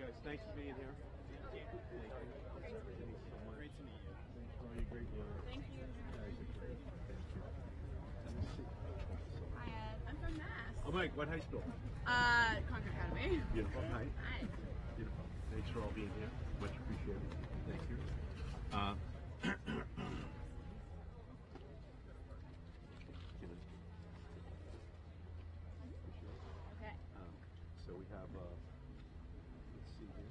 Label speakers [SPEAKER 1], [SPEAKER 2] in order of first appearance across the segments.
[SPEAKER 1] guys. Thanks for being here. Thank you.
[SPEAKER 2] Great to meet you.
[SPEAKER 1] Thanks for all your great work.
[SPEAKER 3] Thank you.
[SPEAKER 1] Guys are great. Thank you. Let me see.
[SPEAKER 3] Hi, Ed. I'm from Mass.
[SPEAKER 1] Oh, Mike, what high school?
[SPEAKER 3] Concord Academy.
[SPEAKER 1] Beautiful. Hi.
[SPEAKER 3] Hi.
[SPEAKER 1] Beautiful. Thanks for all being here. Much appreciated. Thank you.
[SPEAKER 3] Okay.
[SPEAKER 1] So we have, let's see here.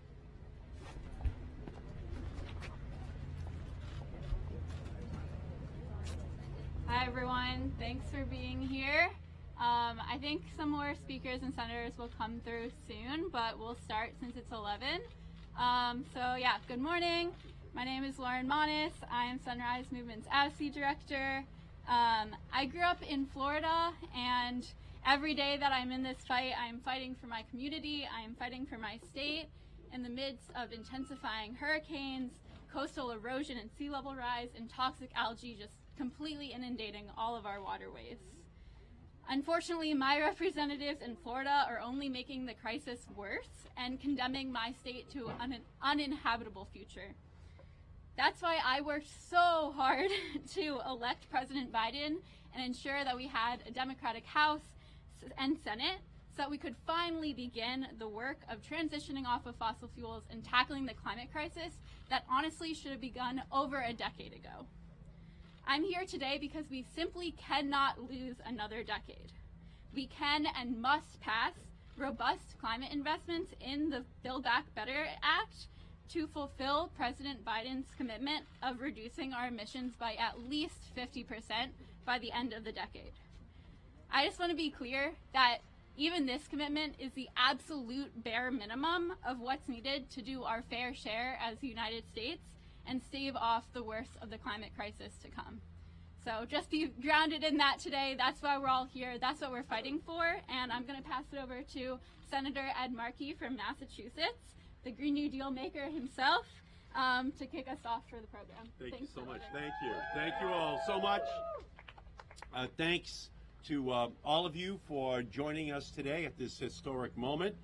[SPEAKER 3] Hi, everyone. Thanks for being here. I think some more speakers and senators will come through soon, but we'll start since it's 11. So yeah, good morning. My name is Lauren Monis. I am Sunrise Movement's Advocacy Director. I grew up in Florida, and every day that I'm in this fight, I'm fighting for my community, I'm fighting for my state in the midst of intensifying hurricanes, coastal erosion and sea level rise, and toxic algae just completely inundating all of our waterways. Unfortunately, my representatives in Florida are only making the crisis worse and condemning my state to an uninhabitable future. That's why I worked so hard to elect President Biden and ensure that we had a Democratic House and Senate so that we could finally begin the work of transitioning off of fossil fuels and tackling the climate crisis that honestly should have begun over a decade ago. I'm here today because we simply cannot lose another decade. We can and must pass robust climate investments in the Build Back Better Act to fulfill President Biden's commitment of reducing our emissions by at least 50% by the end of the decade. I just want to be clear that even this commitment is the absolute bare minimum of what's needed to do our fair share as the United States and stave off the worst of the climate crisis to come. So just be grounded in that today. That's why we're all here. That's what we're fighting for. And I'm going to pass it over to Senator Ed Markey from Massachusetts, the Green New Deal maker himself, to kick us off for the program.
[SPEAKER 1] Thank you
[SPEAKER 3] Thanks,
[SPEAKER 1] so much.
[SPEAKER 3] Senator.
[SPEAKER 1] Thank you. Thank you all so much. Thanks to all of you for joining us today at this historic moment.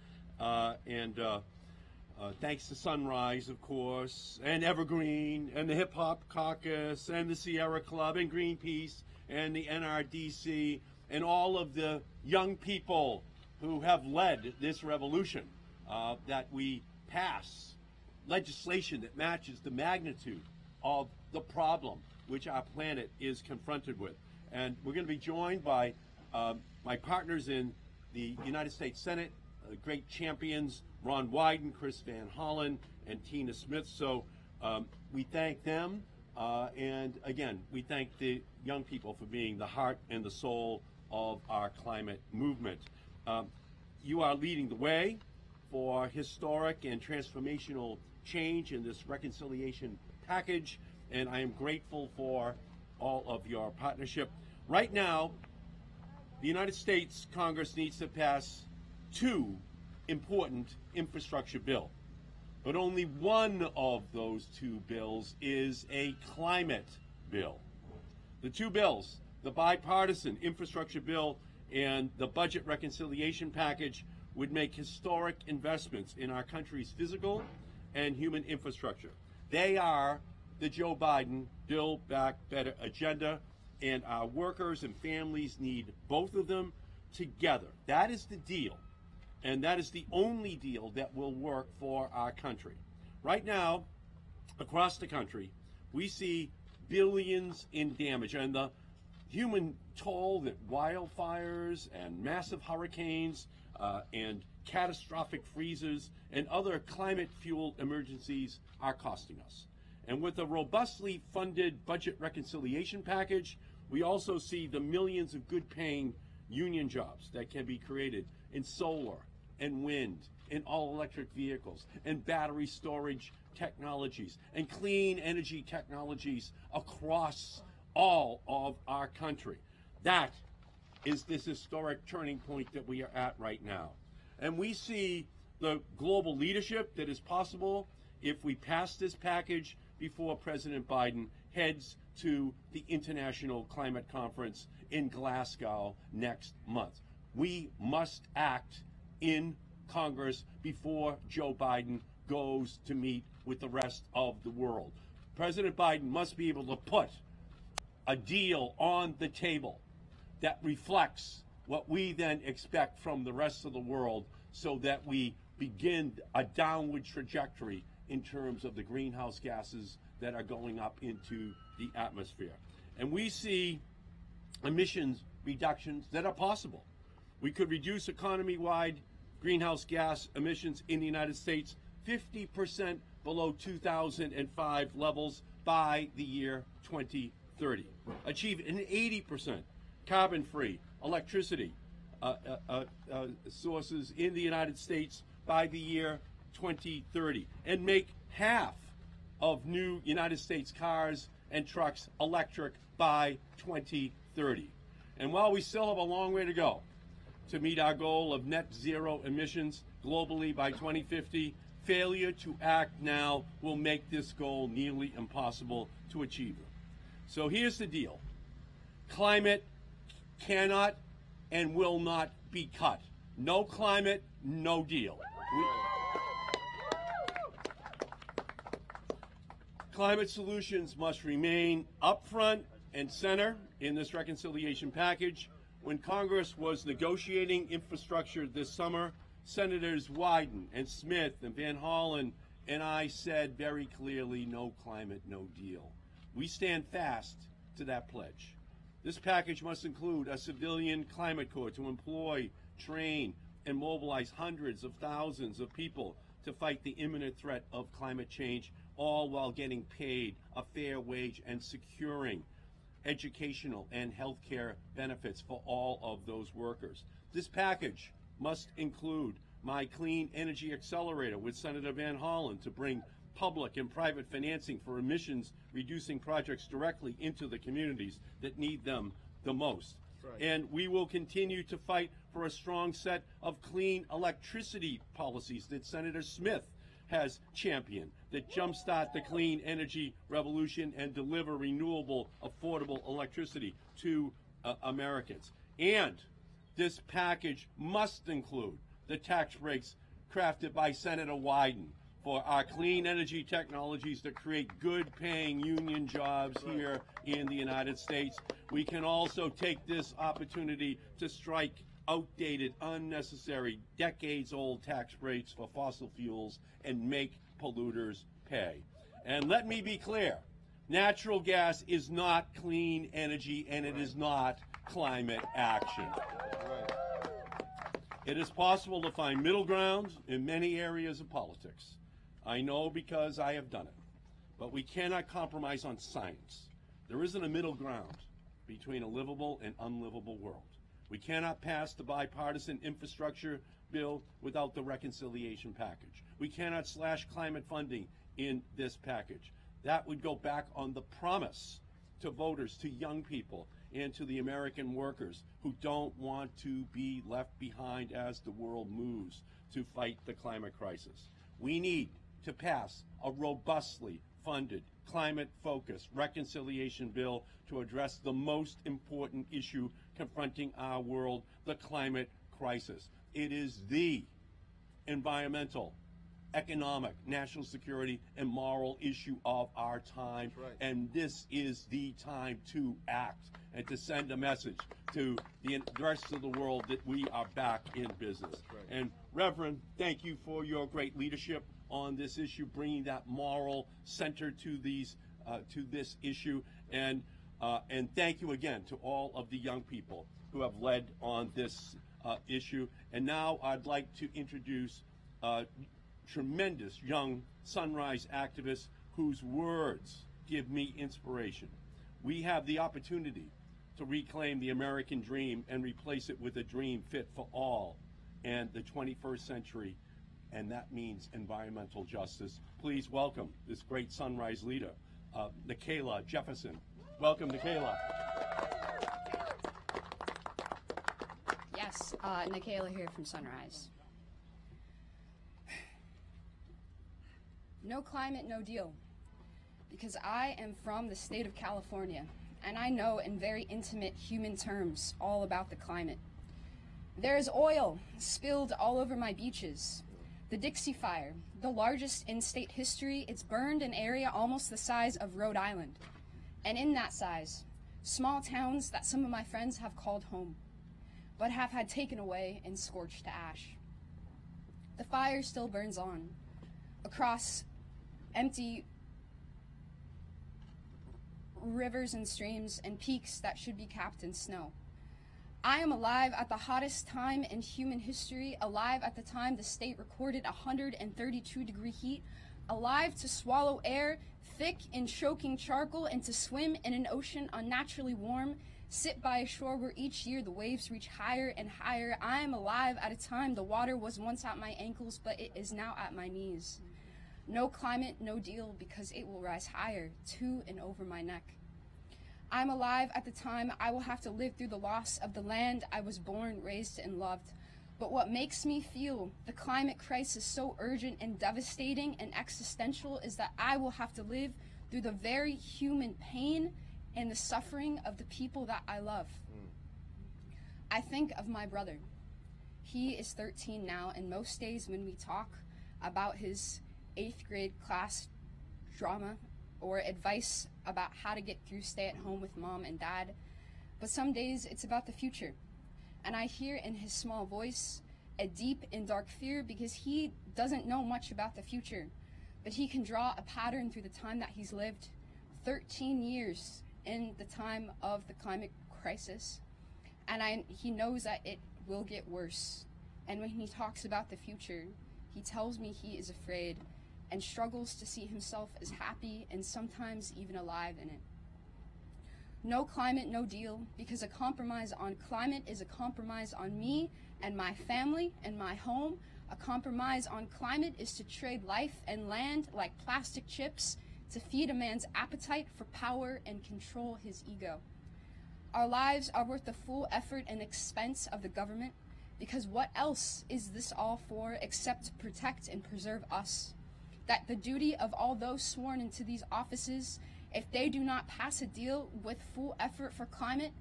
[SPEAKER 1] Thanks to Sunrise, of course, and Evergreen, and the Hip Hop Caucus, and the Sierra Club, and Greenpeace, and the NRDC, and all of the young people who have led this revolution, that we pass legislation that matches the magnitude of the problem which our planet is confronted with. And we're going to be joined by my partners in the United States Senate, great champions, Ron Wyden, Chris Van Hollen, and Tina Smith. So we thank them, and again, we thank the young people for being the heart and the soul of our climate movement. You are leading the way for historic and transformational change in this reconciliation package, and I am grateful for all of your partnership. Right now, the United States Congress needs to pass two important infrastructure bill, but only one of those two bills is a climate bill. The two bills, the bipartisan infrastructure bill and the budget reconciliation package, would make historic investments in our country's physical and human infrastructure. They are the Joe Biden Build Back Better agenda, and our workers and families need both of them together. That is the deal. And that is the only deal that will work for our country. Right now, across the country, we see billions in damage, and the human toll that wildfires and massive hurricanes and catastrophic freezes and other climate-fueled emergencies are costing us. And with a robustly funded budget reconciliation package, we also see the millions of good-paying union jobs that can be created in solar and wind, and all-electric vehicles, and battery storage technologies, and clean energy technologies across all of our country. That is this historic turning point that we are at right now. And we see the global leadership that is possible if we pass this package before President Biden heads to the International Climate Conference in Glasgow next month. We must act in Congress before Joe Biden goes to meet with the rest of the world. President Biden must be able to put a deal on the table that reflects what we then expect from the rest of the world, so that we begin a downward trajectory in terms of the greenhouse gases that are going up into the atmosphere. And we see emissions reductions that are possible. We could reduce economy-wide greenhouse gas emissions in the United States 50% below 2005 levels by the year 2030. Achieve an 80% carbon-free electricity sources in the United States by the year 2030, and make half of new United States cars and trucks electric by 2030. And while we still have a long way to go to meet our goal of net zero emissions globally by 2050, failure to act now will make this goal nearly impossible to achieve. So here's the deal. Climate cannot and will not be cut. No climate, no deal. Climate solutions must remain upfront and center in this reconciliation package. When Congress was negotiating infrastructure this summer, Senators Wyden and Smith and Van Hollen and I said very clearly, no climate, no deal. We stand fast to that pledge. This package must include a civilian climate corps to employ, train, and mobilize hundreds of thousands of people to fight the imminent threat of climate change, all while getting paid a fair wage and securing educational and healthcare benefits for all of those workers. This package must include my Clean Energy Accelerator with Senator Van Hollen to bring public and private financing for emissions-reducing projects directly into the communities that need them the most. Right. And we will continue to fight for a strong set of clean electricity policies that Senator Smith has championed, that jumpstart the clean energy revolution and deliver renewable, affordable electricity to Americans. And this package must include the tax breaks crafted by Senator Wyden for our clean energy technologies that create good-paying union jobs here in the United States. We can also take this opportunity to strike outdated, unnecessary, decades-old tax rates for fossil fuels and make polluters pay. And let me be clear, natural gas is not clean energy, and it is not climate action. It is possible to find middle ground in many areas of politics. I know because I have done it. But we cannot compromise on science. There isn't a middle ground between a livable and unlivable world. We cannot pass the bipartisan infrastructure bill without the reconciliation package. We cannot slash climate funding in this package. That would go back on the promise to voters, to young people, and to the American workers who don't want to be left behind as the world moves to fight the climate crisis. We need to pass a robustly funded, climate-focused reconciliation bill to address the most important issue confronting our world, the climate crisis. It is the environmental, economic, national security, and moral issue of our time. Right. And this is the time to act and to send a message to the rest of the world that we are back in business. Right. And Reverend, thank you for your great leadership on this issue, bringing that moral center to this issue, and thank you again to all of the young people who have led on this issue. And now I'd like to introduce tremendous young Sunrise activists whose words give me inspiration. We have the opportunity to reclaim the American dream and replace it with a dream fit for all and the 21st century, and that means environmental justice. Please welcome this great Sunrise leader, Nikayla Jefferson. Welcome, Nikayla.
[SPEAKER 4] Yes, Nikayla here from Sunrise. No climate, no deal. Because I am from the state of California, and I know in very intimate human terms all about the climate. There is oil spilled all over my beaches. The Dixie Fire, the largest in state history, it's burned an area almost the size of Rhode Island. And in that size, small towns that some of my friends have called home, but have had taken away and scorched to ash. The fire still burns on across empty rivers and streams and peaks that should be capped in snow. I am alive at the hottest time in human history, alive at the time the state recorded 132-degree heat, alive to swallow air thick in choking charcoal and to swim in an ocean unnaturally warm, sit by a shore where each year the waves reach higher and higher. I am alive at a time the water was once at my ankles, but it is now at my knees. No climate, no deal, because it will rise higher, to and over my neck. I'm alive at the time I will have to live through the loss of the land I was born, raised, and loved. But what makes me feel the climate crisis so urgent and devastating and existential is that I will have to live through the very human pain and the suffering of the people that I love. I think of my brother. He is 13 now, and most days when we talk about his 8th grade class drama or advice about how to get through stay at home with mom and dad, but some days it's about the future. And I hear in his small voice a deep and dark fear because he doesn't know much about the future, but he can draw a pattern through the time that he's lived, 13 years in the time of the climate crisis. And he knows that it will get worse. And when he talks about the future, he tells me he is afraid and struggles to see himself as happy and sometimes even alive in it. No climate, no deal, because a compromise on climate is a compromise on me and my family and my home. A compromise on climate is to trade life and land like plastic chips to feed a man's appetite for power and control his ego. Our lives are worth the full effort and expense of the government, because what else is this all for except to protect and preserve us? That the duty of all those sworn into these offices, if they do not pass a deal with full effort for climate,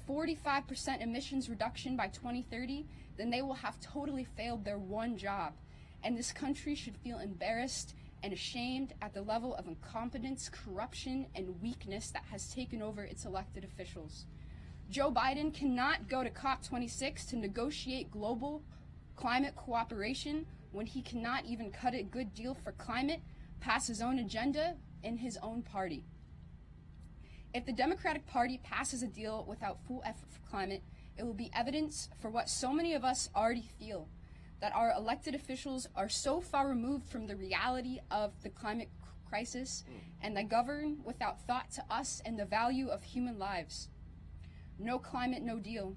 [SPEAKER 4] 45% emissions reduction by 2030, then they will have totally failed their one job. And this country should feel embarrassed and ashamed at the level of incompetence, corruption, and weakness that has taken over its elected officials. Joe Biden cannot go to COP26 to negotiate global climate cooperation when he cannot even cut a good deal for climate, pass his own agenda in his own party. If the Democratic Party passes a deal without full effort for climate, it will be evidence for what so many of us already feel, that our elected officials are so far removed from the reality of the climate crisis and they govern without thought to us and the value of human lives. No climate, no deal.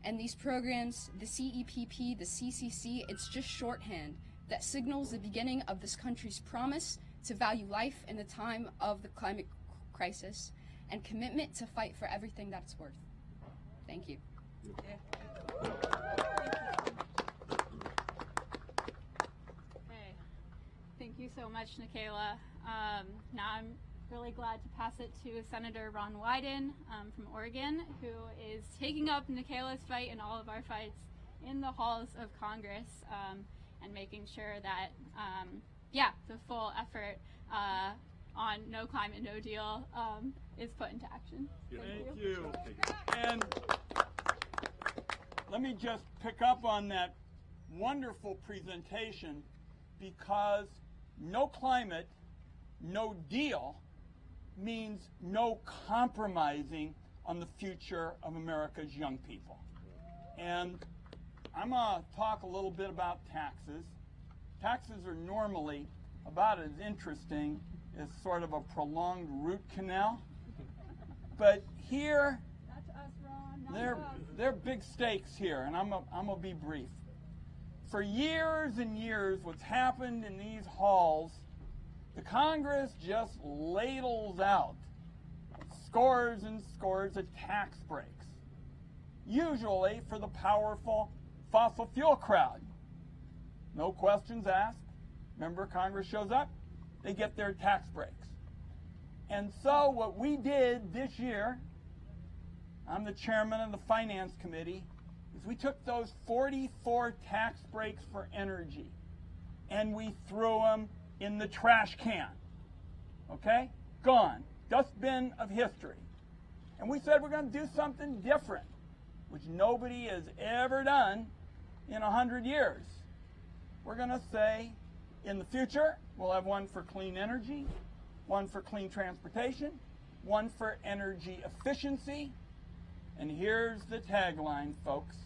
[SPEAKER 4] And these programs, the CEPP, the CCC, it's just shorthand that signals the beginning of this country's promise to value life in the time of the climate crisis and commitment to fight for everything that it's worth. Thank you.
[SPEAKER 3] Okay. Thank you so much, Nikayla. Now I'm really glad to pass it to Senator Ron Wyden from Oregon, who is taking up Nikayla's fight and all of our fights in the halls of Congress and making sure that, the full effort on no climate, no deal is put into action.
[SPEAKER 5] Thank you. And let me just pick up on that wonderful presentation, because no climate, no deal means no compromising on the future of America's young people. And I'm going to talk a little bit about taxes. Taxes are normally about as interesting as sort of a prolonged root canal. But here, they're big stakes here, and I'm going to be brief. For years and years, what's happened in these halls, the Congress just ladles out scores and scores of tax breaks, usually for the powerful fossil fuel crowd. No questions asked. Remember, Congress shows up, they get their tax breaks. And so what we did this year, I'm the chairman of the Finance Committee, is we took those 44 tax breaks for energy and we threw them in the trash can. Okay? Gone. Dustbin of history. And we said we're going to do something different, which nobody has ever done in 100 years. We're going to say, in the future, we'll have one for clean energy, one for clean transportation, one for energy efficiency. And here's the tagline, folks.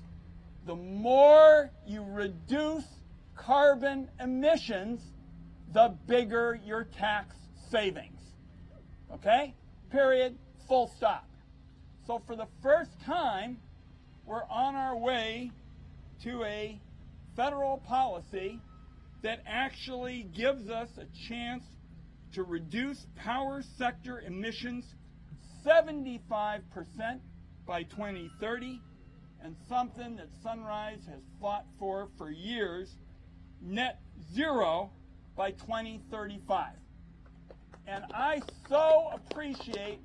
[SPEAKER 5] The more you reduce carbon emissions, the bigger your tax savings. Okay? Period. Full stop. So for the first time, we're on our way to a federal policy that actually gives us a chance to reduce power sector emissions 75% by 2030, and something that Sunrise has fought for years, net zero by 2035. And I so appreciate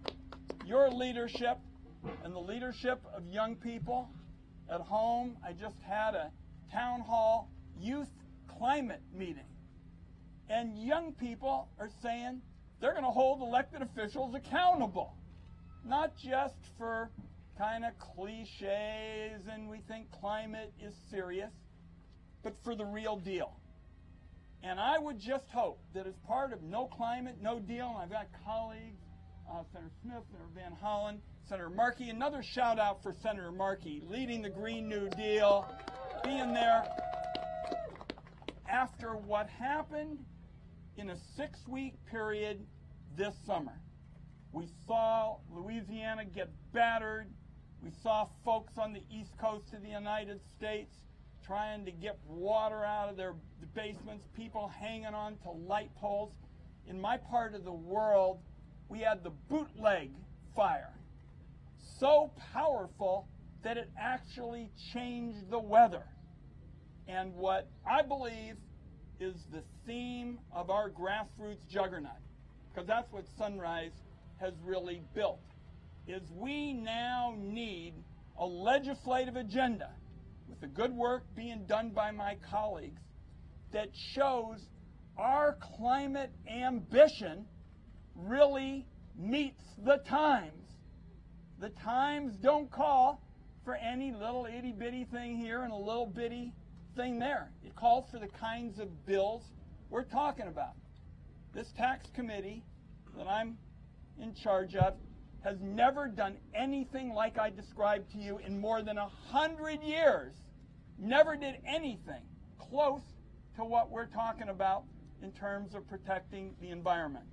[SPEAKER 5] your leadership and the leadership of young people. At home, I just had a town hall youth climate meeting. And young people are saying they're going to hold elected officials accountable, not just for kind of cliches and we think climate is serious, but for the real deal. And I would just hope that as part of No Climate, No Deal, and I've got colleagues, Senator Smith, Senator Van Hollen, Senator Markey, another shout out for Senator Markey, leading the Green New Deal, being there. After what happened in a 6-week period this summer, we saw Louisiana get battered. We saw folks on the East Coast of the United States trying to get water out of their basements, people hanging on to light poles. In my part of the world, we had the bootleg fire, so powerful that it actually changed the weather. And what I believe is the theme of our grassroots juggernaut, because that's what Sunrise has really built, is we now need a legislative agenda with the good work being done by my colleagues that shows our climate ambition really meets the times. The times don't call for any little itty-bitty thing here and a little bitty thing there. It calls for the kinds of bills we're talking about. This tax committee that I'm in charge of has never done anything like I described to you in more than 100 years. Never did anything close to what we're talking about in terms of protecting the environment.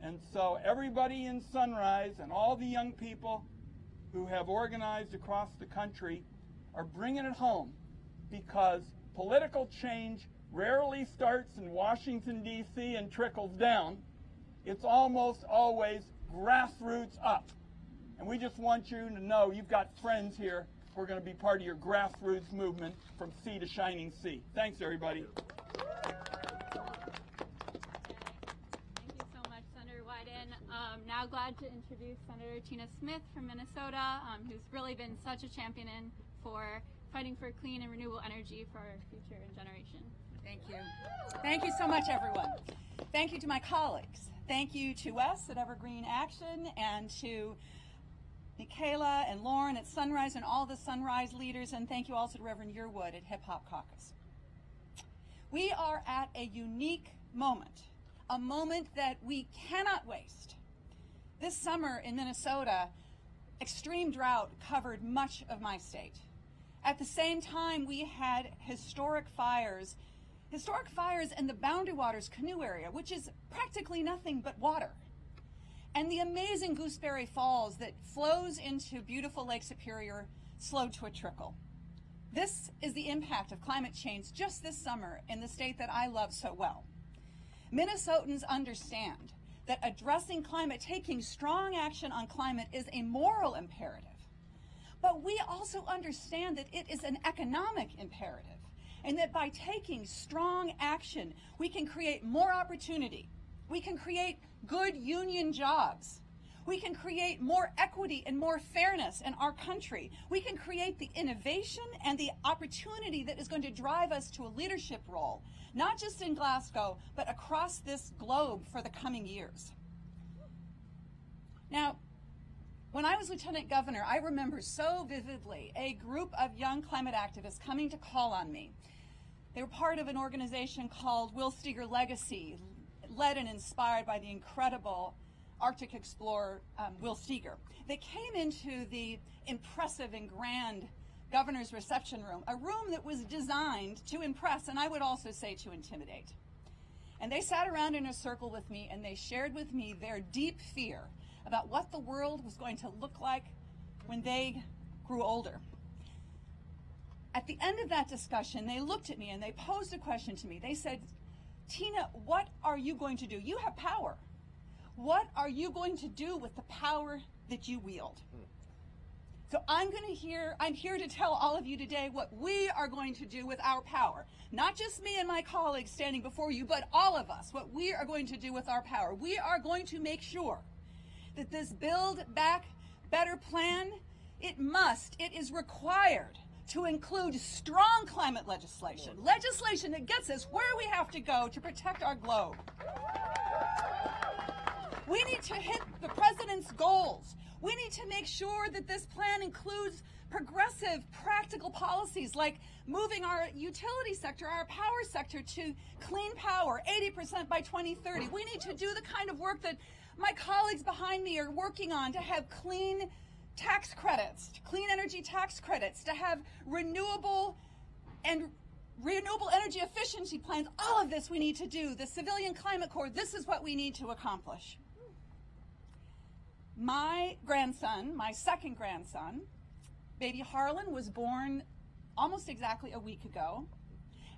[SPEAKER 5] And so everybody in Sunrise and all the young people who have organized across the country are bringing it home, because political change rarely starts in Washington, D.C. and trickles down. It's almost always grassroots up. And we just want you to know you've got friends here who are going to be part of your grassroots movement from sea to shining sea. Thanks, everybody.
[SPEAKER 3] Now glad to introduce Senator Tina Smith from Minnesota, who's really been such a champion for fighting for clean and renewable energy for our future generation.
[SPEAKER 6] Thank you. Thank you so much, everyone. Thank you to my colleagues. Thank you to us at Evergreen Action, and to Michaela and Lauren at Sunrise and all the Sunrise leaders, and thank you also to Reverend Yearwood at Hip Hop Caucus. We are at a unique moment, a moment that we cannot waste. This summer in Minnesota, extreme drought covered much of my state. At the same time, we had historic fires in the Boundary Waters canoe area, which is practically nothing but water. And the amazing Gooseberry Falls that flows into beautiful Lake Superior slowed to a trickle. This is the impact of climate change just this summer in the state that I love so well. Minnesotans understand that addressing climate, taking strong action on climate, is a moral imperative. But we also understand that it is an economic imperative, and that by taking strong action, we can create more opportunity. We can create good union jobs. We can create more equity and more fairness in our country. We can create the innovation and the opportunity that is going to drive us to a leadership role, not just in Glasgow, but across this globe for the coming years. Now, when I was Lieutenant Governor, I remember so vividly a group of young climate activists coming to call on me. They were part of an organization called Will Steger Legacy, led and inspired by the incredible Arctic explorer Will Steger. They came into the impressive and grand governor's reception room, a room that was designed to impress, and I would also say to intimidate. And they sat around in a circle with me and they shared with me their deep fear about what the world was going to look like when they grew older. At the end of that discussion, they looked at me and they posed a question to me. They said, Tina, what are you going to do? You have power. What are you going to do with the power that you wield? So I'm here to tell all of you today what we are going to do with our power. Not just me and my colleagues standing before you, but all of us, what we are going to do with our power. We are going to make sure that this Build Back Better plan, it is required to include strong climate legislation, legislation that gets us where we have to go to protect our globe. We need to hit the president's goals. We need to make sure that this plan includes progressive, practical policies like moving our utility sector, our power sector to clean power, 80% by 2030. We need to do the kind of work that my colleagues behind me are working on to have clean tax credits, clean energy tax credits, to have renewable energy efficiency plans. All of this we need to do. The Civilian Climate Corps, this is what we need to accomplish. My grandson, my second grandson, baby Hollen, was born almost exactly a week ago.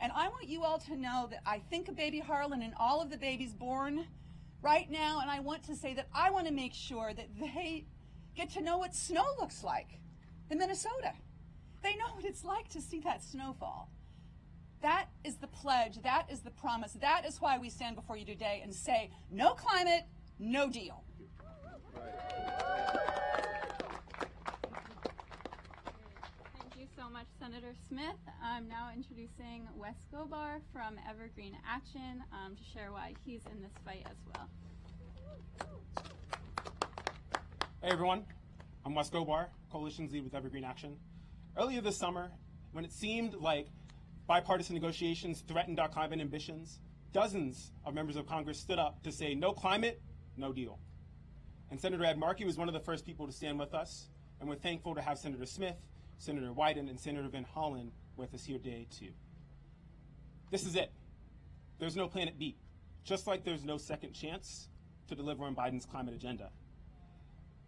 [SPEAKER 6] And I want you all to know that I think of baby Hollen and all of the babies born right now, and I want to say that I want to make sure that they get to know what snow looks like in Minnesota. They know what it's like to see that snowfall. That is the pledge, that is the promise, that is why we stand before you today and say, no climate, no deal.
[SPEAKER 3] Thank you so much, Senator Smith. I'm now introducing Wes Gobar from Evergreen Action to share why he's in this fight as well.
[SPEAKER 2] Hey everyone, I'm Wes Gobar, Coalition's lead with Evergreen Action. Earlier this summer, when it seemed like bipartisan negotiations threatened our climate ambitions, dozens of members of Congress stood up to say no climate, no deal. And Senator Ed Markey was one of the first people to stand with us, and we're thankful to have Senator Smith, Senator Wyden, and Senator Van Hollen with us here today too. This is it. There's no Planet B, just like there's no second chance to deliver on Biden's climate agenda.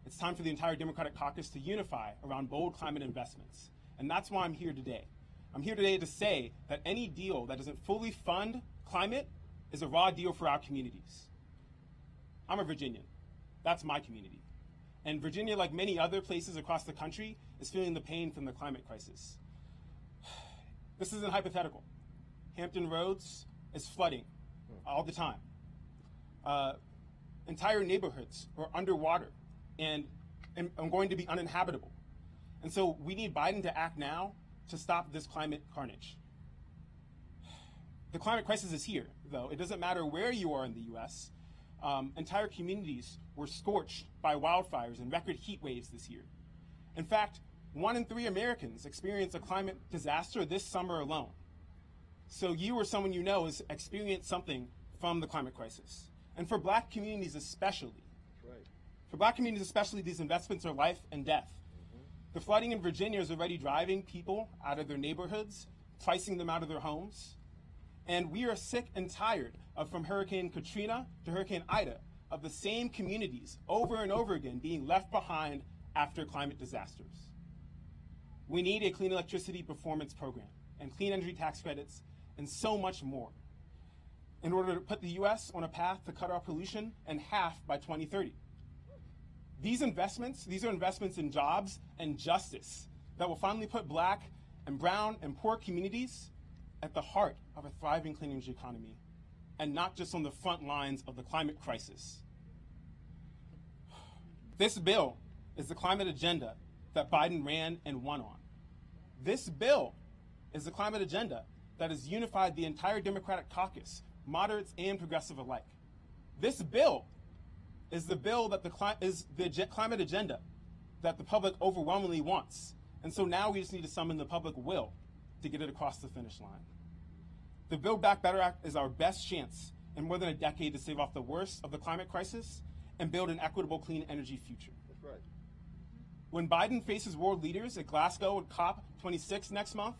[SPEAKER 2] It's time for the entire Democratic caucus to unify around bold climate investments, and that's why I'm here today. I'm here today to say that any deal that doesn't fully fund climate is a raw deal for our communities. I'm a Virginian. That's my community. And Virginia, like many other places across the country, is feeling the pain from the climate crisis. This isn't hypothetical. Hampton Roads is flooding all the time. Entire neighborhoods are underwater and are going to be uninhabitable. And so we need Biden to act now to stop this climate carnage. The climate crisis is here, though. It doesn't matter where you are in the U.S. Entire communities were scorched by wildfires and record heat waves this year. In fact, 1 in 3 Americans experienced a climate disaster this summer alone. So you or someone you know has experienced something from the climate crisis. And for black communities especially, these investments are life and death. The flooding in Virginia is already driving people out of their neighborhoods, pricing them out of their homes. And we are sick and tired of, from Hurricane Katrina to Hurricane Ida, of the same communities over and over again being left behind after climate disasters. We need a clean electricity performance program and clean energy tax credits and so much more in order to put the U.S. on a path to cut our pollution in half by 2030. These are investments in jobs and justice that will finally put black and brown and poor communities at the heart of a thriving clean energy economy, and not just on the front lines of the climate crisis. This bill is the climate agenda that Biden ran and won on. This bill is the climate agenda that has unified the entire Democratic caucus, moderates and progressive alike. This bill is the bill that is the climate agenda that the public overwhelmingly wants. And so now we just need to summon the public will to get it across the finish line. The Build Back Better Act is our best chance in more than a decade to stave off the worst of the climate crisis and build an equitable clean energy future.
[SPEAKER 1] That's right.
[SPEAKER 2] When Biden faces world leaders at Glasgow at COP26 next month,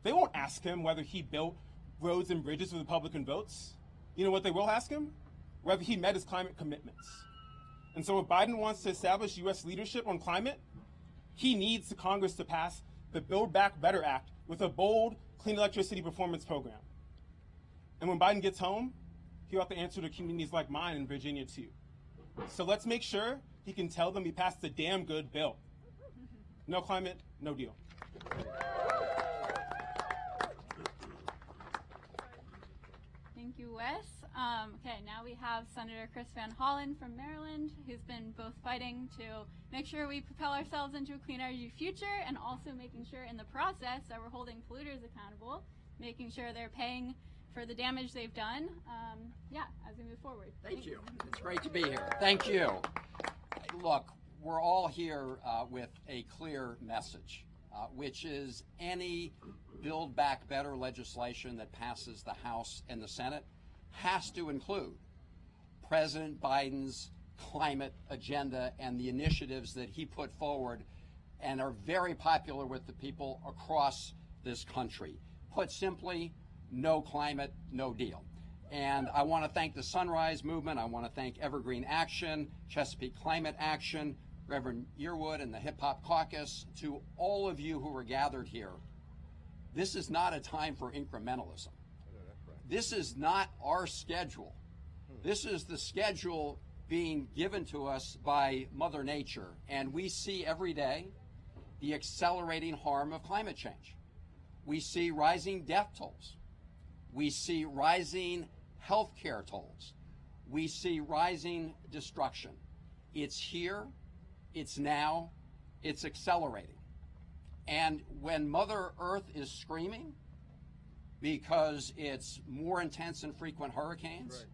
[SPEAKER 2] they won't ask him whether he built roads and bridges with Republican votes. You know what they will ask him? Whether he met his climate commitments. And so if Biden wants to establish U.S. leadership on climate, he needs the Congress to pass the Build Back Better Act with a bold clean electricity performance program. And when Biden gets home, he'll have to answer to communities like mine in Virginia too. So let's make sure he can tell them he passed a damn good bill. No climate, no deal.
[SPEAKER 3] Thank you, Wes. Okay, now we have Senator Krysten Hollen from Maryland, who's been both fighting to make sure we propel ourselves into a clean energy future and also making sure in the process that we're holding polluters accountable, making sure they're paying for the damage they've done, as we move forward.
[SPEAKER 7] Thank you. It's great to be here. Thank you. Look, we're all here with a clear message, which is any Build Back Better legislation that passes the House and the Senate has to include President Biden's climate agenda and the initiatives that he put forward and are very popular with the people across this country. Put simply, no climate, no deal. And I want to thank the Sunrise Movement. I want to thank Evergreen Action, Chesapeake Climate Action, Reverend Yearwood and the Hip Hop Caucus, to all of you who are gathered here. This is not a time for incrementalism. This is not our schedule. This is the schedule being given to us by Mother Nature. And we see every day the accelerating harm of climate change. We see rising death tolls. We see rising health care tolls. We see rising destruction. It's here, it's now, it's accelerating. And when Mother Earth is screaming because it's more intense and frequent hurricanes, right,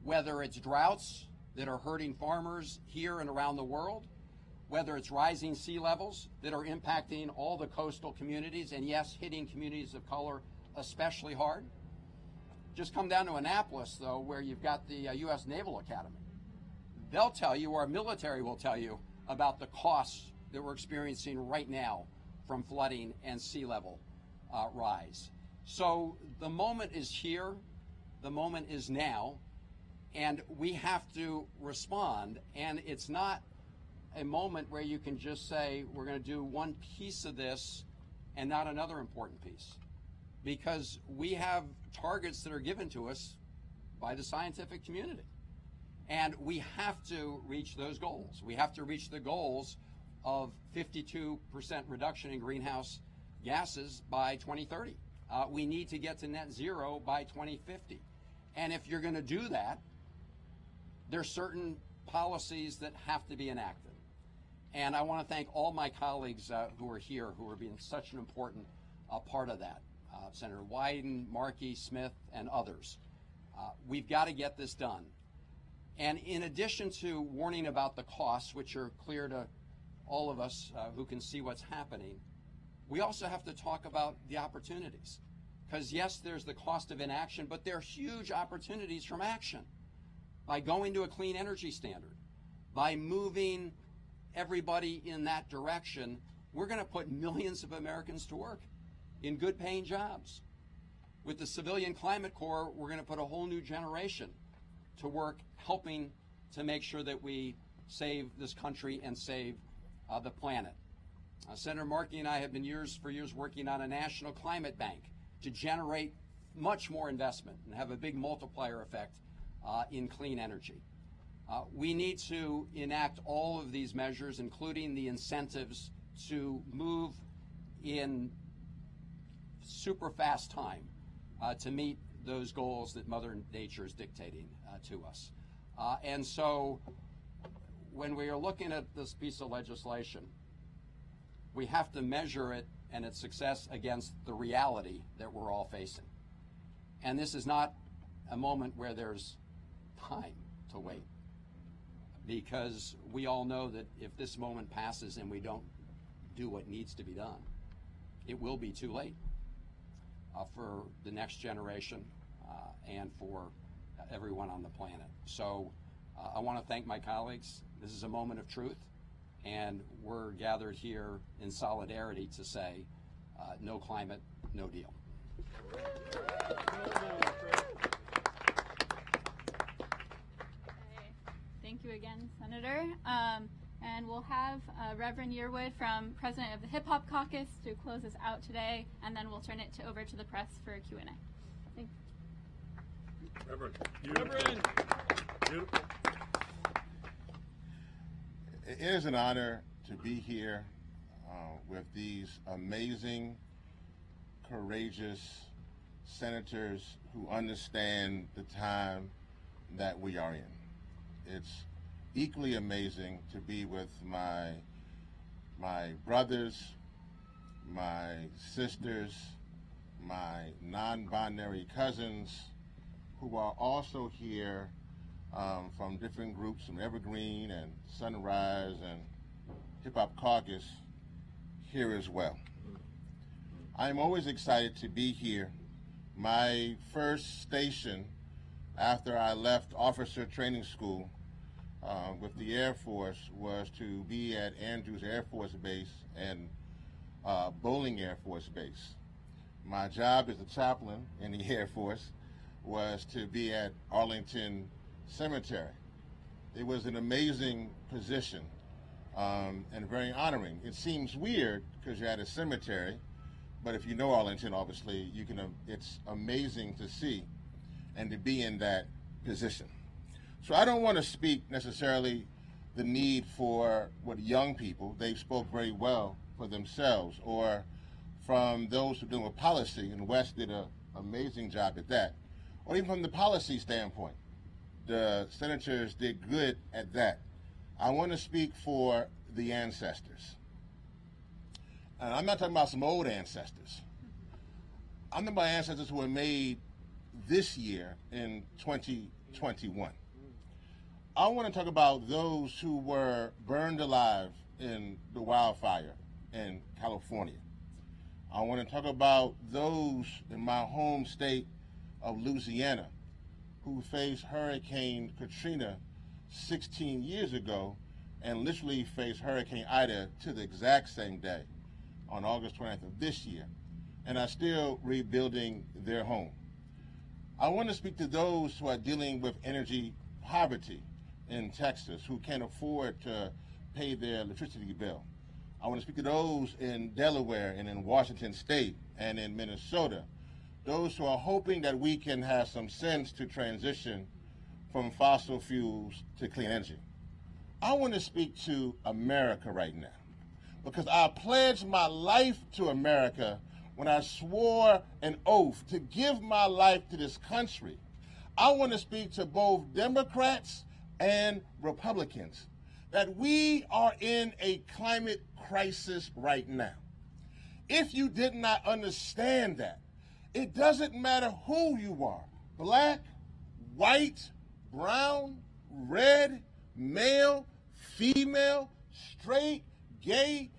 [SPEAKER 7] whether it's droughts that are hurting farmers here and around the world, whether it's rising sea levels that are impacting all the coastal communities and, yes, hitting communities of color especially hard. Just come down to Annapolis, though, where you've got the U.S. Naval Academy. They'll tell you, our military will tell you, about the costs that we're experiencing right now from flooding and sea level rise. So the moment is here, the moment is now, and we have to respond. And it's not a moment where you can just say, we're going to do one piece of this and not another important piece. Because we have targets that are given to us by the scientific community. And we have to reach those goals. We have to reach the goals of 52% reduction in greenhouse gases by 2030. We need to get to net zero by 2050. And if you're going to do that, there's certain policies that have to be enacted. And I want to thank all my colleagues who are here, who are being such an important part of that. Senator Wyden, Markey, Smith, and others. We've got to get this done. And in addition to warning about the costs, which are clear to all of us who can see what's happening, we also have to talk about the opportunities. Because yes, there's the cost of inaction, but there are huge opportunities from action. By going to a clean energy standard, by moving everybody in that direction, we're going to put millions of Americans to work in good paying jobs. With the Civilian Climate Corps, we're going to put a whole new generation to work helping to make sure that we save this country and save the planet. Senator Markey and I have been for years working on a national climate bank to generate much more investment and have a big multiplier effect in clean energy. We need to enact all of these measures, including the incentives to move in super fast time to meet those goals that Mother Nature is dictating to us. And so when we are looking at this piece of legislation, we have to measure it and its success against the reality that we're all facing. And this is not a moment where there's time to wait, because we all know that if this moment passes and we don't do what needs to be done, it will be too late for the next generation and for everyone on the planet. So I want to thank my colleagues. This is a moment of truth, and we're gathered here in solidarity to say no climate, no deal.
[SPEAKER 3] Thank you again, Senator. And we'll have Reverend Yearwood from President of the Hip Hop Caucus to close us out today, and then we'll turn it over to the press for a Q&A. Thanks.
[SPEAKER 1] Reverend.
[SPEAKER 8] Beautiful. It is an honor to be here with these amazing, courageous senators who understand the time that we are in. It's equally amazing to be with my brothers, my sisters, my non-binary cousins, who are also here from different groups, from Evergreen and Sunrise and Hip Hop Caucus, here as well. I'm always excited to be here. My first station after I left officer training school with the Air Force was to be at Andrews Air Force Base and Bowling Air Force Base. My job as a chaplain in the Air Force was to be at Arlington Cemetery. It was an amazing position and very honoring. It seems weird because you're at a cemetery, but if you know Arlington, obviously, you can. It's amazing to see and to be in that position. So I don't want to speak necessarily the need for what young people, they spoke very well for themselves, or from those who are doing policy, and Wes did an amazing job at that, or even from the policy standpoint. The senators did good at that. I want to speak for the ancestors. And I'm not talking about some old ancestors. I'm talking about ancestors who were made this year in 2021. I want to talk about those who were burned alive in the wildfire in California. I want to talk about those in my home state of Louisiana who faced Hurricane Katrina 16 years ago and literally faced Hurricane Ida to the exact same day on August 20th of this year, and are still rebuilding their home. I want to speak to those who are dealing with energy poverty in Texas, who can't afford to pay their electricity bill. I want to speak to those in Delaware and in Washington State and in Minnesota, those who are hoping that we can have some sense to transition from fossil fuels to clean energy. I want to speak to America right now, because I pledged my life to America when I swore an oath to give my life to this country. I want to speak to both Democrats and Republicans that we are in a climate crisis right now. If you did not understand that, it doesn't matter who you are, black, white, brown, red, male, female, straight, gay,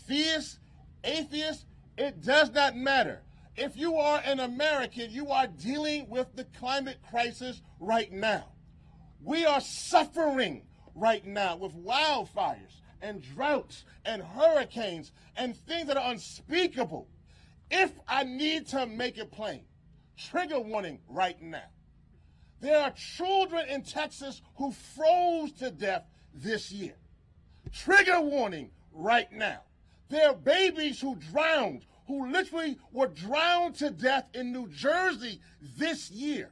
[SPEAKER 8] theist, atheist, it does not matter. If you are an American, you are dealing with the climate crisis right now. We are suffering right now with wildfires and droughts and hurricanes and things that are unspeakable. If I need to make it plain, trigger warning right now. There are children in Texas who froze to death this year. Trigger warning right now. There are babies who drowned, who literally were drowned to death in New Jersey this year.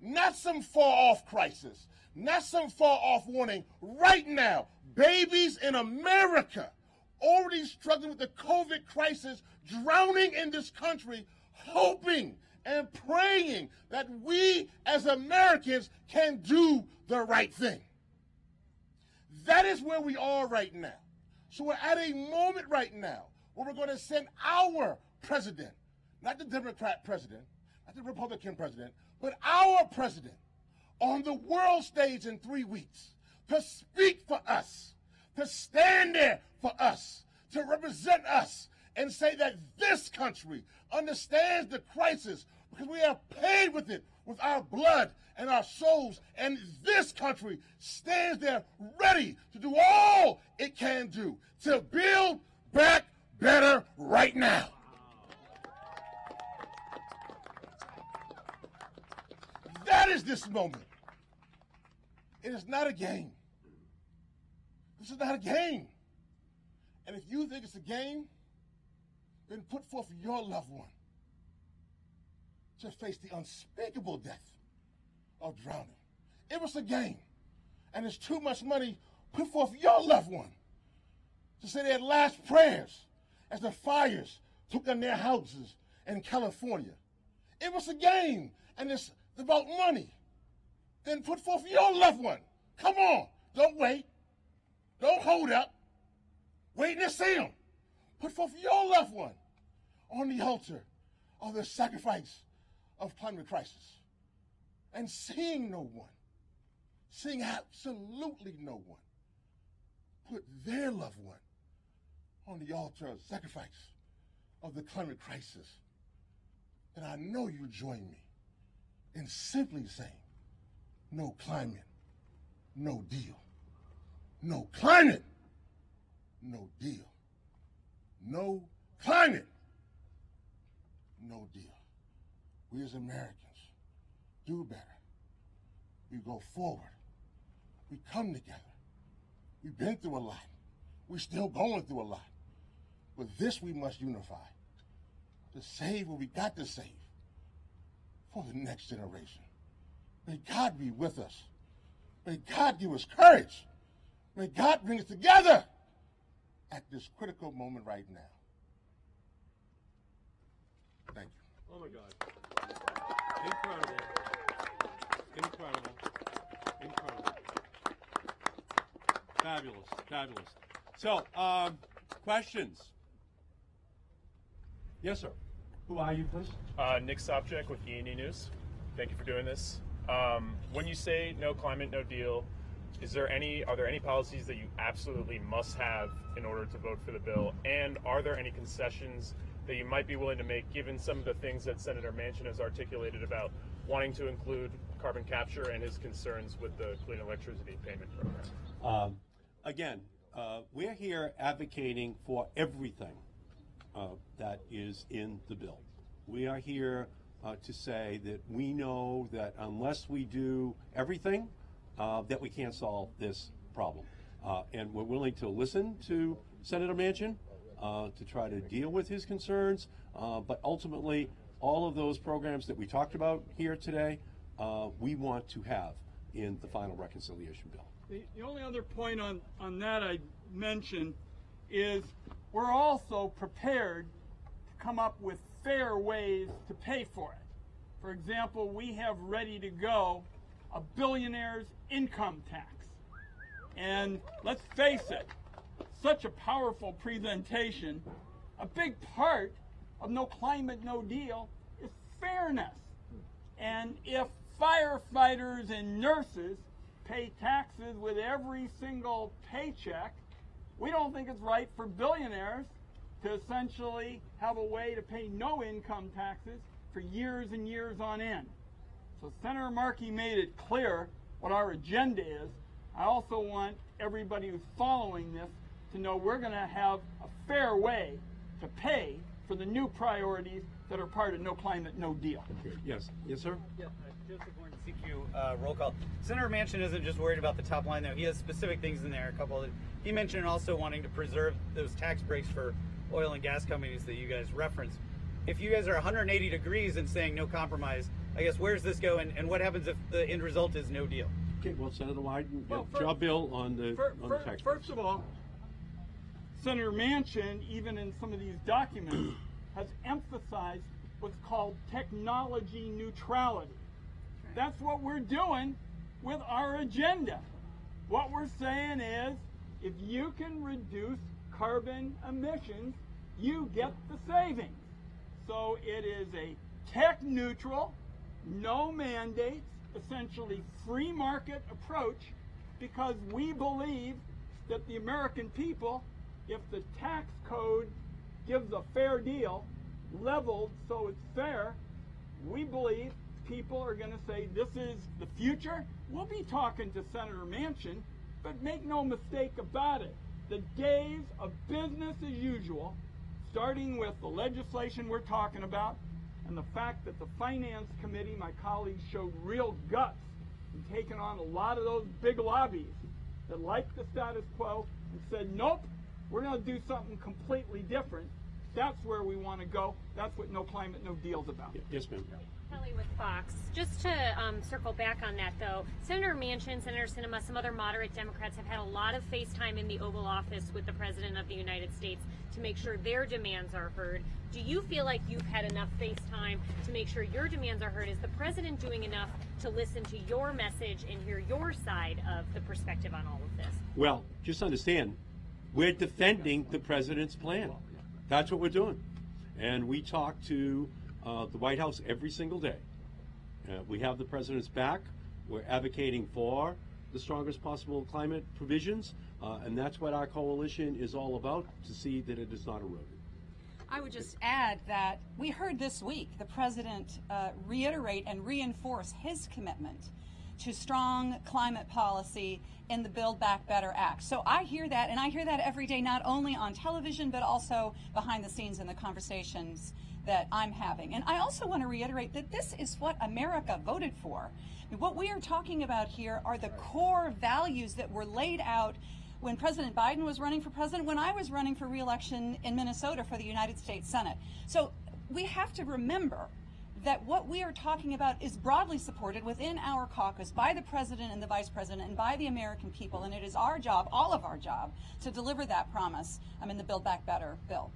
[SPEAKER 8] Not some far-off crisis, not some far-off warning. Right now, babies in America already struggling with the COVID crisis, drowning in this country, hoping and praying that we as Americans can do the right thing. That is where we are right now. So we're at a moment right now where we're going to send our president, not the Democrat president, not the Republican president, but our president on the world stage in 3 weeks to speak for us, to stand there for us, to represent us, and say that this country understands the crisis because we have paid with it with our blood and our souls, and this country stands there ready to do all it can do to build back better right now. That is this moment. It is not a game. This is not a game. And if you think it's a game, then put forth your loved one to face the unspeakable death of drowning. If it's a game and it's too much money, put forth your loved one to say their last prayers as the fires took on their houses in California. If it's a game and it's about money, then put forth your loved one. Come on, don't wait. Don't hold up. Wait to see them. Put forth your loved one on the altar of the sacrifice of climate crisis. And seeing no one, seeing absolutely no one, put their loved one on the altar of sacrifice of the climate crisis. And I know you join me in simply saying, no climate, no deal. No climate, no deal. No climate, no deal. We as Americans do better. We go forward. We come together. We've been through a lot. We're still going through a lot. But this we must unify to save what we got to save for the next generation. May God be with us. May God give us courage. May God bring us together at this critical moment right now. Thank you.
[SPEAKER 1] Oh my God. Incredible. Incredible. Incredible. Fabulous. Fabulous. So, questions? Yes, sir. Who are you, please?
[SPEAKER 9] Nick Sopchak with E&E News. Thank you for doing this. When you say no climate, no deal, are there any policies that you absolutely must have in order to vote for the bill? And are there any concessions that you might be willing to make given some of the things that Senator Manchin has articulated about wanting to include carbon capture and his concerns with the clean electricity payment program?
[SPEAKER 1] Again, we're here advocating for everything that is in the bill. We are here to say that we know that unless we do everything, that we can't solve this problem. And we're willing to listen to Senator Manchin to try to deal with his concerns, but ultimately all of those programs that we talked about here today, we want to have in the final reconciliation bill.
[SPEAKER 5] The only other point on that I'd mention is we're also prepared to come up with fair ways to pay for it. For example, we have ready to go a billionaire's income tax. And let's face it, such a powerful presentation, a big part of no climate, no deal is fairness. And if firefighters and nurses pay taxes with every single paycheck, we don't think it's right for billionaires to essentially have a way to pay no income taxes for years and years on end. So Senator Markey made it clear what our agenda is. I also want everybody who's following this to know we're going to have a fair way to pay for the new priorities that are part of No Climate, No Deal.
[SPEAKER 1] Yes. Yes, sir?
[SPEAKER 10] Yeah, Joseph Warren, CQ, roll call. Senator Manchin isn't just worried about the top line, though. He has specific things in there. He mentioned also wanting to preserve those tax breaks for oil and gas companies that you guys referenced. If you guys are 180 degrees and saying no compromise, I guess where's this go, and what happens if the end result is no deal?
[SPEAKER 1] Okay, well, Senator Wyden, your bill on the tax.
[SPEAKER 5] First of all, Senator Manchin, even in some of these documents, has emphasized what's called technology neutrality. That's what we're doing with our agenda. What we're saying is, if you can reduce carbon emissions, you get the savings. So it is a tech neutral, no mandates, essentially free market approach, because we believe that the American people, if the tax code gives a fair deal, leveled so it's fair, we believe people are going to say this is the future. We'll be talking to Senator Manchin, but make no mistake about it. The days of business as usual, starting with the legislation we're talking about, and the fact that the Finance Committee, my colleagues, showed real guts in taking on a lot of those big lobbies that liked the status quo and said, nope, we're going to do something completely different. That's where we want to go. That's what No Climate, No Deal's about.
[SPEAKER 1] Yes, ma'am.
[SPEAKER 11] Kelly with Fox. Just to circle back on that, though, Senator Manchin, Senator Sinema, some other moderate Democrats have had a lot of face time in the Oval Office with the President of the United States to make sure their demands are heard. Do you feel like you've had enough face time to make sure your demands are heard? Is the President doing enough to listen to your message and hear your side of the perspective on all of this?
[SPEAKER 1] Well, just understand, we're defending the President's plan. That's what we're doing. And we talk to the White House every single day. We have the President's back. We're advocating for the strongest possible climate provisions, and that's what our coalition is all about, to see that it is not eroded.
[SPEAKER 6] I would just add that we heard this week the President reiterate and reinforce his commitment to strong climate policy in the Build Back Better Act. So I hear that, and I hear that every day, not only on television, but also behind the scenes in the conversations that I'm having. And I also want to reiterate that this is what America voted for. I mean, what we are talking about here are the core values that were laid out when President Biden was running for president, when I was running for re-election in Minnesota for the United States Senate. So we have to remember that what we are talking about is broadly supported within our caucus by the President and the Vice President and by the American people, and it is our job, all of our job, to deliver that promise in the Build Back Better bill.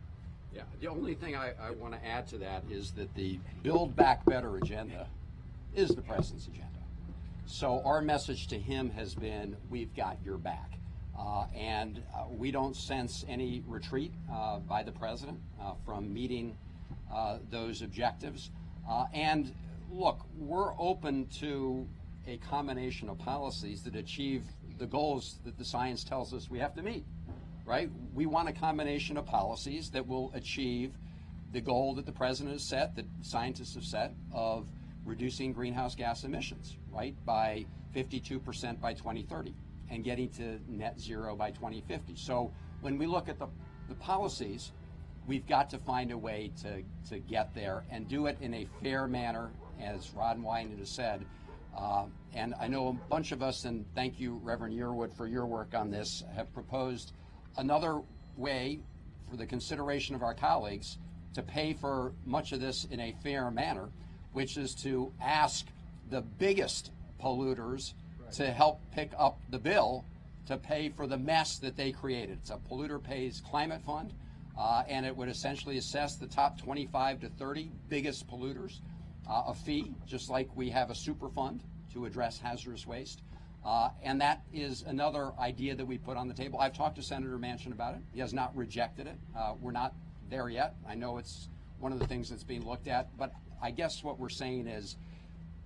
[SPEAKER 7] Yeah, the only thing I want to add to that is that the Build Back Better agenda is the President's agenda. So our message to him has been, we've got your back. And we don't sense any retreat by the President from meeting those objectives. And look, we're open to a combination of policies that achieve the goals that the science tells us we have to meet, right? We want a combination of policies that will achieve the goal that the President has set, that scientists have set, of reducing greenhouse gas emissions, right, by 52% by 2030 and getting to net zero by 2050. So when we look at the policies, we've got to find a way to get there and do it in a fair manner, as Rod and Wyden has said. And I know a bunch of us, and thank you, Reverend Yearwood, for your work on this, have proposed another way for the consideration of our colleagues to pay for much of this in a fair manner, which is to ask the biggest polluters to help pick up the bill to pay for the mess that they created. It's a Polluter Pays Climate Fund, and it would essentially assess the top 25 to 30 biggest polluters a fee, just like we have a super fund to address hazardous waste. And that is another idea that we put on the table. I've talked to Senator Manchin about it. He has not rejected it. We're not there yet. I know it's one of the things that's being looked at, but I guess what we're saying is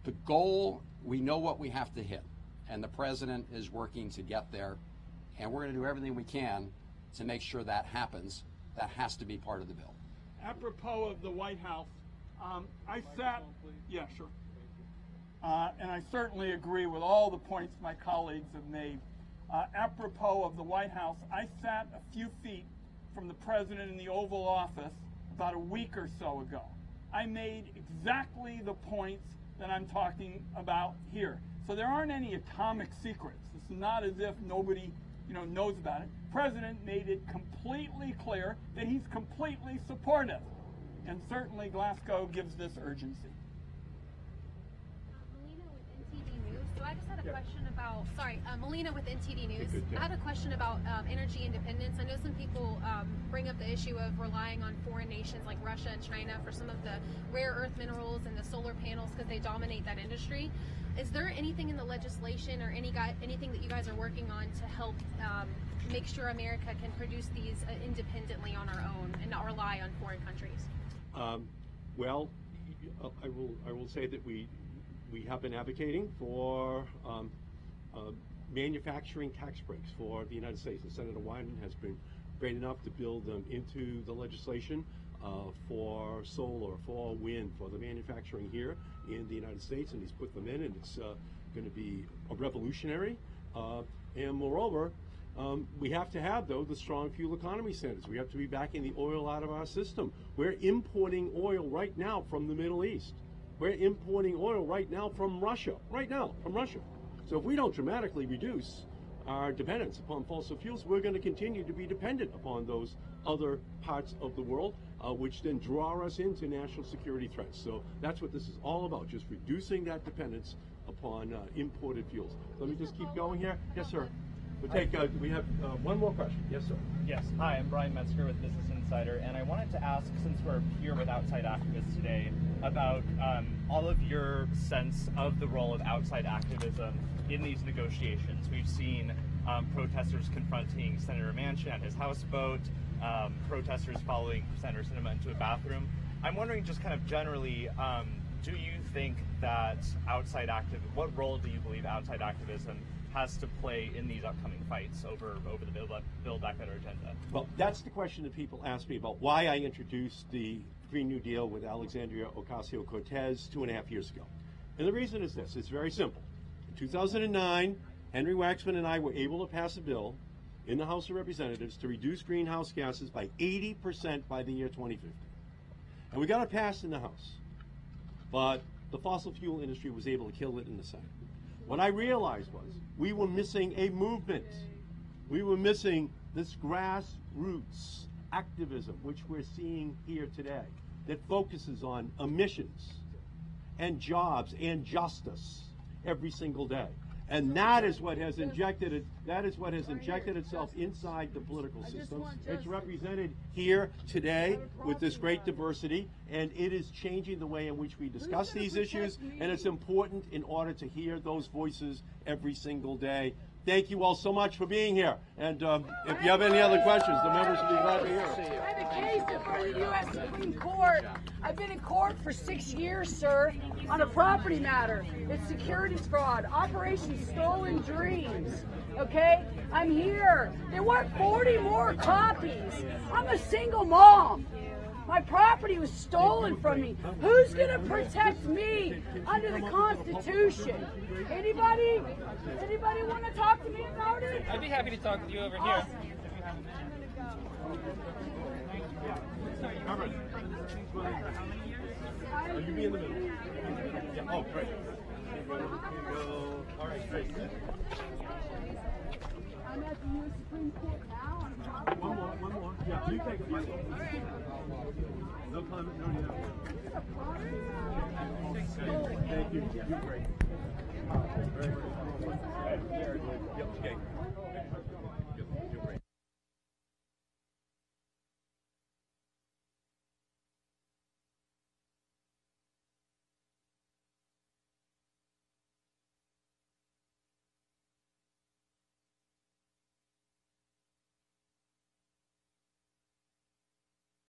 [SPEAKER 7] the goal, we know what we have to hit, and the President is working to get there, and we're going to do everything we can to make sure that happens. That has to be part of the bill.
[SPEAKER 5] Apropos of the White House, I sat, yeah, sure. And I certainly agree with all the points my colleagues have made. Apropos of the White House, I sat a few feet from the President in the Oval Office about a week or so ago. I made exactly the points that I'm talking about here. So there aren't any atomic secrets. It's not as if nobody knows about it. President made it completely clear that he's completely supportive. And certainly Glasgow gives this urgency.
[SPEAKER 11] Melina with NTV News.
[SPEAKER 12] So I just had a question about, Melina with NTD News. I had a question about energy independence. I know some people bring up the issue of relying on foreign nations like Russia and China for some of the rare earth minerals and the solar panels because they dominate that industry. Is there anything in the legislation or anything that you guys are working on to help make sure America can produce these independently on our own and not rely on foreign countries?
[SPEAKER 1] Well, I will say that we have been advocating for manufacturing tax breaks for the United States. And Senator Wyden has been great enough to build them into the legislation for solar, for wind, for the manufacturing here in the United States, and he's put them in, and it's going to be a revolutionary. And moreover, we have to have, though, the strong fuel economy standards. We have to be backing the oil out of our system. We're importing oil right now from the Middle East. We're importing oil right now from Russia. So if we don't dramatically reduce our dependence upon fossil fuels, we're going to continue to be dependent upon those other parts of the world, which then draw us into national security threats. So that's what this is all about, just reducing that dependence upon imported fuels. Let me just keep going here. Yes, sir. We have one more question. Yes, sir.
[SPEAKER 13] Yes. Hi, I'm Brian Metzger with Business Insider, and I wanted to ask, since we're here with outside activists today, about all of your sense of the role of outside activism in these negotiations. We've seen protesters confronting Senator Manchin at his houseboat, protesters following Senator Sinema into a bathroom. I'm wondering, just kind of generally, do you think that what role do you believe outside activism has to play in these upcoming fights over the Build Back Better agenda?
[SPEAKER 1] Well, that's the question that people ask me about why I introduced the Green New Deal with Alexandria Ocasio-Cortez 2.5 years ago. And the reason is this. It's very simple. In 2009, Henry Waxman and I were able to pass a bill in the House of Representatives to reduce greenhouse gases by 80% by the year 2050. And we got it passed in the House. But the fossil fuel industry was able to kill it in the Senate. What I realized was we were missing a movement. We were missing this grassroots activism, which we're seeing here today, that focuses on emissions and jobs and justice every single day. And that is what has injected itself inside the political system. It's represented here today with this great diversity, and it is changing the way in which we discuss these issues, and it's important in order to hear those voices every single day. Thank you all so much for being here. And if you have any other questions, the members will be glad to hear.
[SPEAKER 14] I have a case before the U.S. Supreme Court. I've been in court for 6 years, sir, on a property matter. It's securities fraud, Operation Stolen Dreams. Okay? I'm here. They want 40 more copies. I'm a single mom. My property was stolen from me. Who's going to protect me under the Constitution? Anybody? Anybody want to talk to me about it?
[SPEAKER 15] I'd be happy to talk with you over here.
[SPEAKER 1] You be in the middle. Yeah. Oh, great. All right, great.
[SPEAKER 14] I'm at the U.S. Supreme Court now.
[SPEAKER 1] One more. Yeah, you take it, Michael. No comment, no doubt. Thank you. You're great. Very good. Yep, okay.